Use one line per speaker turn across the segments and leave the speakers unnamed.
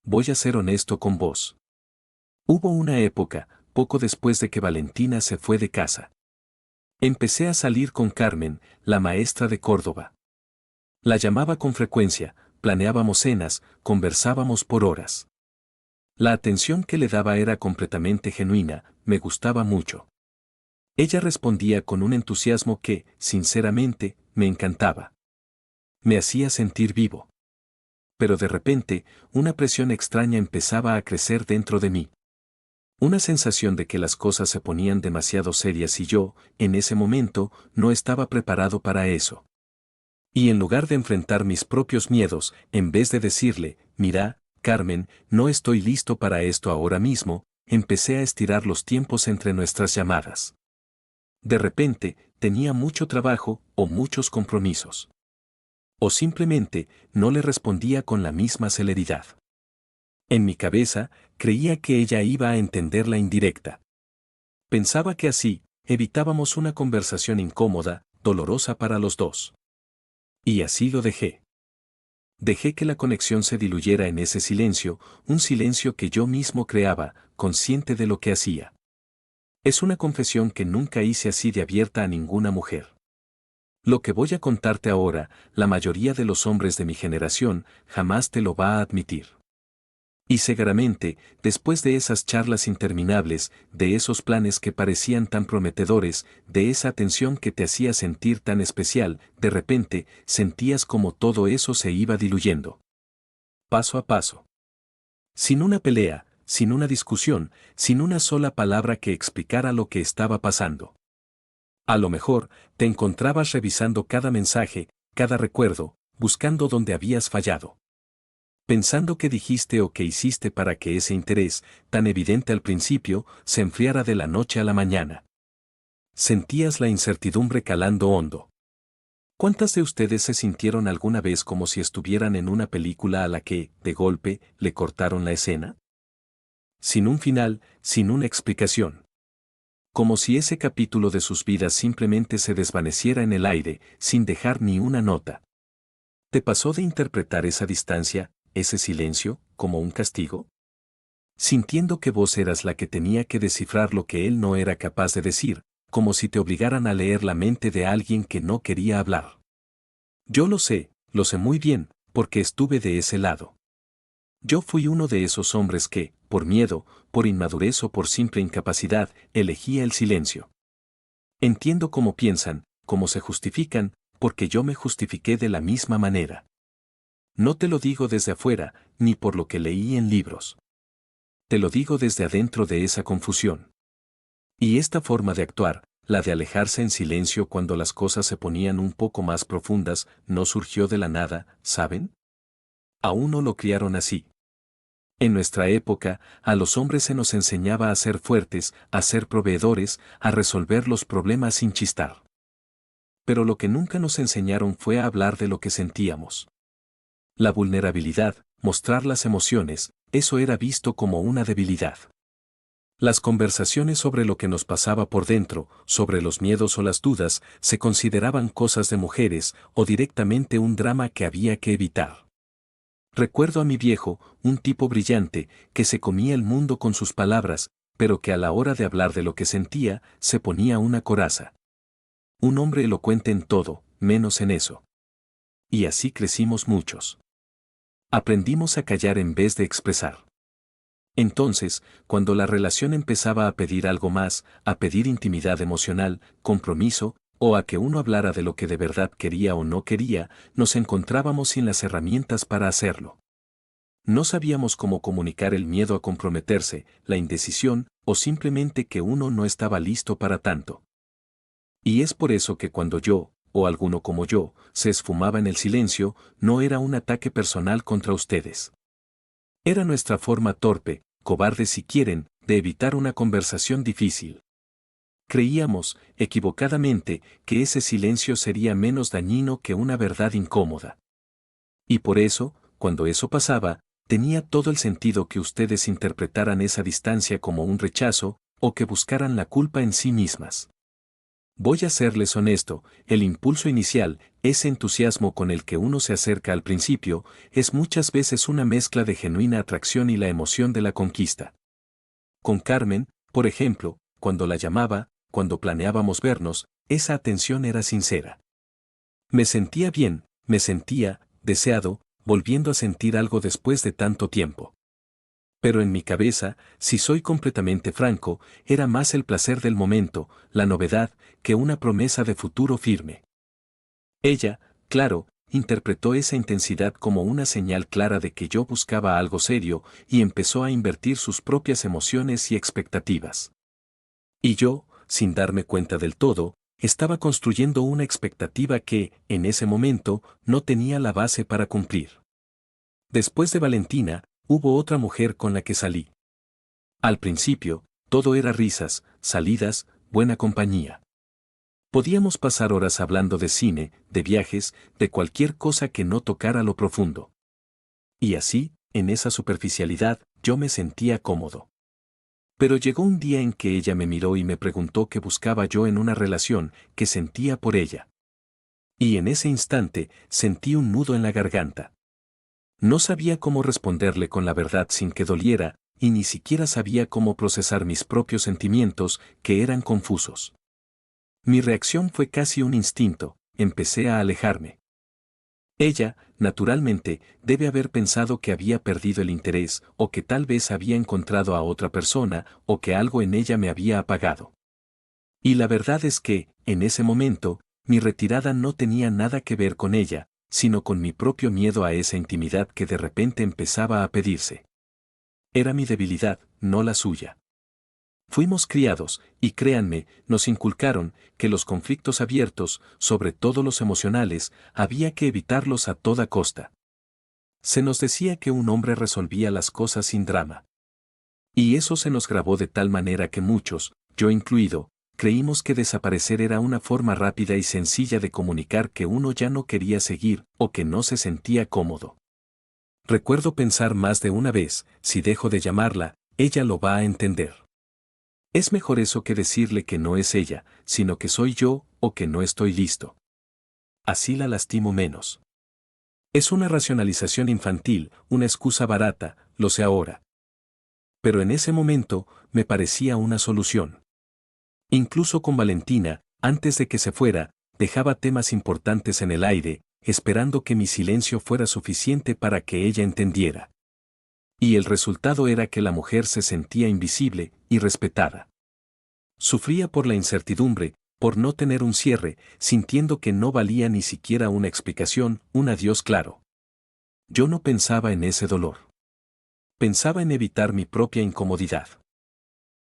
voy a ser honesto con vos. Hubo una época, poco después de que Valentina se fue de casa. Empecé a salir con Carmen, la maestra de Córdoba. La llamaba con frecuencia, planeábamos cenas, conversábamos por horas. La atención que le daba era completamente genuina, me gustaba mucho. Ella respondía con un entusiasmo que, sinceramente, me encantaba. Me hacía sentir vivo. Pero de repente, una presión extraña empezaba a crecer dentro de mí. Una sensación de que las cosas se ponían demasiado serias y yo, en ese momento, no estaba preparado para eso. Y en lugar de enfrentar mis propios miedos, en vez de decirle, mira, Carmen, no estoy listo para esto ahora mismo, empecé a estirar los tiempos entre nuestras llamadas. De repente, tenía mucho trabajo o muchos compromisos. O simplemente, no le respondía con la misma celeridad. En mi cabeza, creía que ella iba a entender la indirecta. Pensaba que así, evitábamos una conversación incómoda, dolorosa para los dos. Y así lo dejé. Dejé que la conexión se diluyera en ese silencio, un silencio que yo mismo creaba, consciente de lo que hacía. Es una confesión que nunca hice así de abierta a ninguna mujer. Lo que voy a contarte ahora, la mayoría de los hombres de mi generación jamás te lo va a admitir. Y seguramente, después de esas charlas interminables, de esos planes que parecían tan prometedores, de esa atención que te hacía sentir tan especial, de repente, sentías como todo eso se iba diluyendo. Paso a paso. Sin una pelea, sin una discusión, sin una sola palabra que explicara lo que estaba pasando. A lo mejor, te encontrabas revisando cada mensaje, cada recuerdo, buscando dónde habías fallado. Pensando qué dijiste o qué hiciste para que ese interés, tan evidente al principio, se enfriara de la noche a la mañana. Sentías la incertidumbre calando hondo. ¿Cuántas de ustedes se sintieron alguna vez como si estuvieran en una película a la que, de golpe, le cortaron la escena? Sin un final, sin una explicación. Como si ese capítulo de sus vidas simplemente se desvaneciera en el aire, sin dejar ni una nota. ¿Te pasó de interpretar esa distancia, ese silencio, como un castigo? Sintiendo que vos eras la que tenía que descifrar lo que él no era capaz de decir, como si te obligaran a leer la mente de alguien que no quería hablar. Yo lo sé muy bien, porque estuve de ese lado. Yo fui uno de esos hombres que, por miedo, por inmadurez o por simple incapacidad, elegía el silencio. Entiendo cómo piensan, cómo se justifican, porque yo me justifiqué de la misma manera. No te lo digo desde afuera, ni por lo que leí en libros. Te lo digo desde adentro de esa confusión. Y esta forma de actuar, la de alejarse en silencio cuando las cosas se ponían un poco más profundas, no surgió de la nada, ¿saben? A uno lo criaron así. En nuestra época, a los hombres se nos enseñaba a ser fuertes, a ser proveedores, a resolver los problemas sin chistar. Pero lo que nunca nos enseñaron fue a hablar de lo que sentíamos. La vulnerabilidad, mostrar las emociones, eso era visto como una debilidad. Las conversaciones sobre lo que nos pasaba por dentro, sobre los miedos o las dudas, se consideraban cosas de mujeres o directamente un drama que había que evitar. Recuerdo a mi viejo, un tipo brillante, que se comía el mundo con sus palabras, pero que a la hora de hablar de lo que sentía, se ponía una coraza. Un hombre elocuente en todo, menos en eso. Y así crecimos muchos. Aprendimos a callar en vez de expresar. Entonces, cuando la relación empezaba a pedir algo más, a pedir intimidad emocional, compromiso, o a que uno hablara de lo que de verdad quería o no quería, nos encontrábamos sin las herramientas para hacerlo. No sabíamos cómo comunicar el miedo a comprometerse, la indecisión, o simplemente que uno no estaba listo para tanto. Y es por eso que cuando yo, o alguno como yo, se esfumaba en el silencio, no era un ataque personal contra ustedes. Era nuestra forma torpe, cobarde si quieren, de evitar una conversación difícil. Creíamos, equivocadamente, que ese silencio sería menos dañino que una verdad incómoda. Y por eso, cuando eso pasaba, tenía todo el sentido que ustedes interpretaran esa distancia como un rechazo, o que buscaran la culpa en sí mismas. Voy a serles honesto, el impulso inicial, ese entusiasmo con el que uno se acerca al principio, es muchas veces una mezcla de genuina atracción y la emoción de la conquista. Con Carmen, por ejemplo, cuando la llamaba, cuando planeábamos vernos, esa atención era sincera. Me sentía bien, me sentía, deseado, volviendo a sentir algo después de tanto tiempo. Pero en mi cabeza, si soy completamente franco, era más el placer del momento, la novedad, que una promesa de futuro firme. Ella, claro, interpretó esa intensidad como una señal clara de que yo buscaba algo serio y empezó a invertir sus propias emociones y expectativas. Y yo, sin darme cuenta del todo, estaba construyendo una expectativa que, en ese momento, no tenía la base para cumplir. Después de Valentina, hubo otra mujer con la que salí. Al principio, todo era risas, salidas, buena compañía. Podíamos pasar horas hablando de cine, de viajes, de cualquier cosa que no tocara lo profundo. Y así, en esa superficialidad, yo me sentía cómodo. Pero llegó un día en que ella me miró y me preguntó qué buscaba yo en una relación, qué sentía por ella. Y en ese instante, sentí un nudo en la garganta. No sabía cómo responderle con la verdad sin que doliera, y ni siquiera sabía cómo procesar mis propios sentimientos, que eran confusos. Mi reacción fue casi un instinto, empecé a alejarme. Ella, naturalmente, debe haber pensado que había perdido el interés, o que tal vez había encontrado a otra persona, o que algo en ella me había apagado. Y la verdad es que, en ese momento, mi retirada no tenía nada que ver con ella, sino con mi propio miedo a esa intimidad que de repente empezaba a pedirse. Era mi debilidad, no la suya. Fuimos criados, y créanme, nos inculcaron, que los conflictos abiertos, sobre todo los emocionales, había que evitarlos a toda costa. Se nos decía que un hombre resolvía las cosas sin drama. Y eso se nos grabó de tal manera que muchos, yo incluido, creímos que desaparecer era una forma rápida y sencilla de comunicar que uno ya no quería seguir o que no se sentía cómodo. Recuerdo pensar más de una vez, si dejo de llamarla, ella lo va a entender. Es mejor eso que decirle que no es ella, sino que soy yo, o que no estoy listo. Así la lastimo menos. Es una racionalización infantil, una excusa barata, lo sé ahora. Pero en ese momento, me parecía una solución. Incluso con Valentina, antes de que se fuera, dejaba temas importantes en el aire, esperando que mi silencio fuera suficiente para que ella entendiera. Y el resultado era que la mujer se sentía invisible y respetada. Sufría por la incertidumbre, por no tener un cierre, sintiendo que no valía ni siquiera una explicación, un adiós claro. Yo no pensaba en ese dolor. Pensaba en evitar mi propia incomodidad.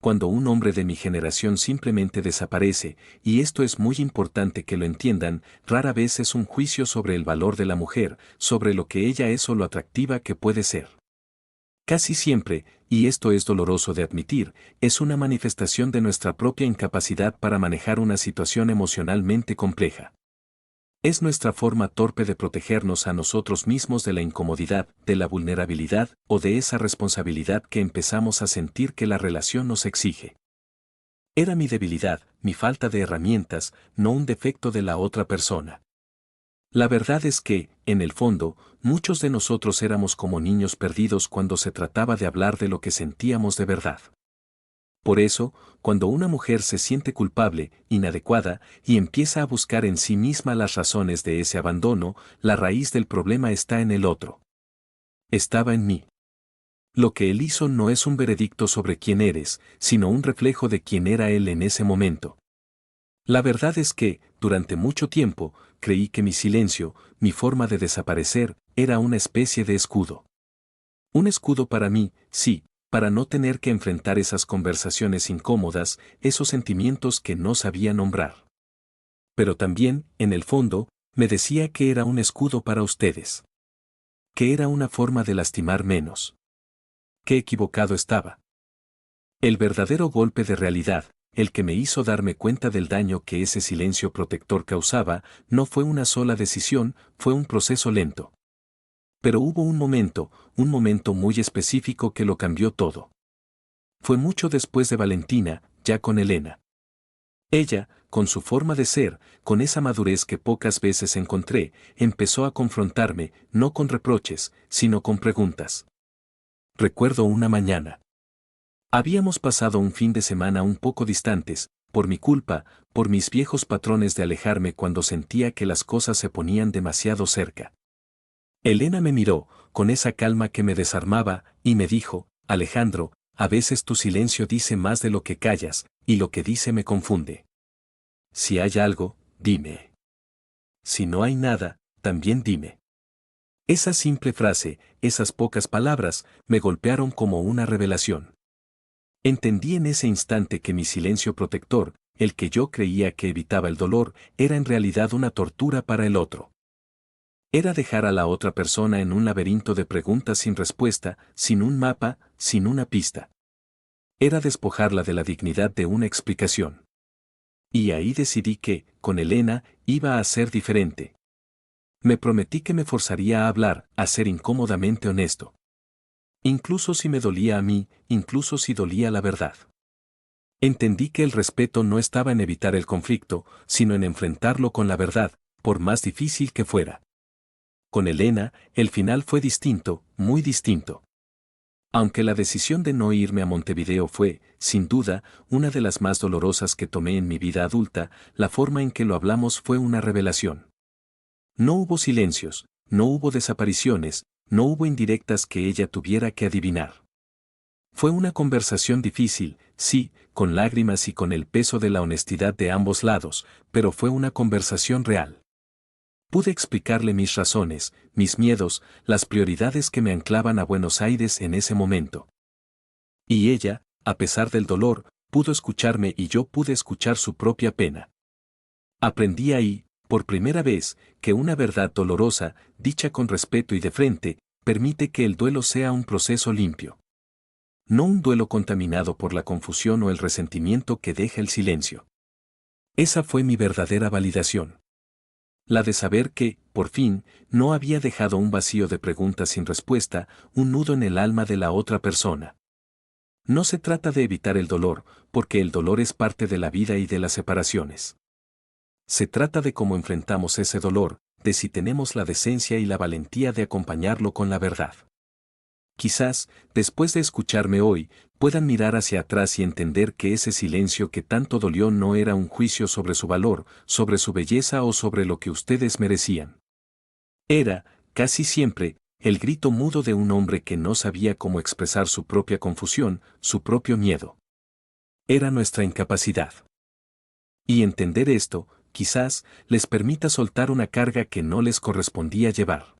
Cuando un hombre de mi generación simplemente desaparece, y esto es muy importante que lo entiendan, rara vez es un juicio sobre el valor de la mujer, sobre lo que ella es o lo atractiva que puede ser. Casi siempre, y esto es doloroso de admitir, es una manifestación de nuestra propia incapacidad para manejar una situación emocionalmente compleja. Es nuestra forma torpe de protegernos a nosotros mismos de la incomodidad, de la vulnerabilidad o de esa responsabilidad que empezamos a sentir que la relación nos exige. Era mi debilidad, mi falta de herramientas, no un defecto de la otra persona. La verdad es que, en el fondo, muchos de nosotros éramos como niños perdidos cuando se trataba de hablar de lo que sentíamos de verdad. Por eso, cuando una mujer se siente culpable, inadecuada, y empieza a buscar en sí misma las razones de ese abandono, la raíz del problema está en el otro. Estaba en mí. Lo que él hizo no es un veredicto sobre quién eres, sino un reflejo de quién era él en ese momento. La verdad es que, durante mucho tiempo, creí que mi silencio, mi forma de desaparecer, era una especie de escudo. Un escudo para mí, sí, para no tener que enfrentar esas conversaciones incómodas, esos sentimientos que no sabía nombrar. Pero también, en el fondo, me decía que era un escudo para ustedes. Que era una forma de lastimar menos. Qué equivocado estaba. El verdadero golpe de realidad, el que me hizo darme cuenta del daño que ese silencio protector causaba, no fue una sola decisión, fue un proceso lento. Pero hubo un momento muy específico que lo cambió todo. Fue mucho después de Valentina, ya con Elena. Ella, con su forma de ser, con esa madurez que pocas veces encontré, empezó a confrontarme, no con reproches, sino con preguntas. Recuerdo una mañana. Habíamos pasado un fin de semana un poco distantes, por mi culpa, por mis viejos patrones de alejarme cuando sentía que las cosas se ponían demasiado cerca. Elena me miró, con esa calma que me desarmaba, y me dijo, Alejandro, a veces tu silencio dice más de lo que callas, y lo que dice me confunde. Si hay algo, dime. Si no hay nada, también dime. Esa simple frase, esas pocas palabras, me golpearon como una revelación. Entendí en ese instante que mi silencio protector, el que yo creía que evitaba el dolor, era en realidad una tortura para el otro. Era dejar a la otra persona en un laberinto de preguntas sin respuesta, sin un mapa, sin una pista. Era despojarla de la dignidad de una explicación. Y ahí decidí que, con Elena, iba a ser diferente. Me prometí que me forzaría a hablar, a ser incómodamente honesto. Incluso si me dolía a mí, incluso si dolía la verdad. Entendí que el respeto no estaba en evitar el conflicto, sino en enfrentarlo con la verdad, por más difícil que fuera. Con Elena, el final fue distinto, muy distinto. Aunque la decisión de no irme a Montevideo fue, sin duda, una de las más dolorosas que tomé en mi vida adulta, la forma en que lo hablamos fue una revelación. No hubo silencios, no hubo desapariciones, no hubo indirectas que ella tuviera que adivinar. Fue una conversación difícil, sí, con lágrimas y con el peso de la honestidad de ambos lados, pero fue una conversación real. Pude explicarle mis razones, mis miedos, las prioridades que me anclaban a Buenos Aires en ese momento. Y ella, a pesar del dolor, pudo escucharme y yo pude escuchar su propia pena. Aprendí ahí, por primera vez, que una verdad dolorosa, dicha con respeto y de frente, permite que el duelo sea un proceso limpio. No un duelo contaminado por la confusión o el resentimiento que deja el silencio. Esa fue mi verdadera validación. La de saber que, por fin, no había dejado un vacío de preguntas sin respuesta, un nudo en el alma de la otra persona. No se trata de evitar el dolor, porque el dolor es parte de la vida y de las separaciones. Se trata de cómo enfrentamos ese dolor, de si tenemos la decencia y la valentía de acompañarlo con la verdad. Quizás, después de escucharme hoy, puedan mirar hacia atrás y entender que ese silencio que tanto dolió no era un juicio sobre su valor, sobre su belleza o sobre lo que ustedes merecían. Era, casi siempre, el grito mudo de un hombre que no sabía cómo expresar su propia confusión, su propio miedo. Era nuestra incapacidad. Y entender esto, quizás, les permita soltar una carga que no les correspondía llevar.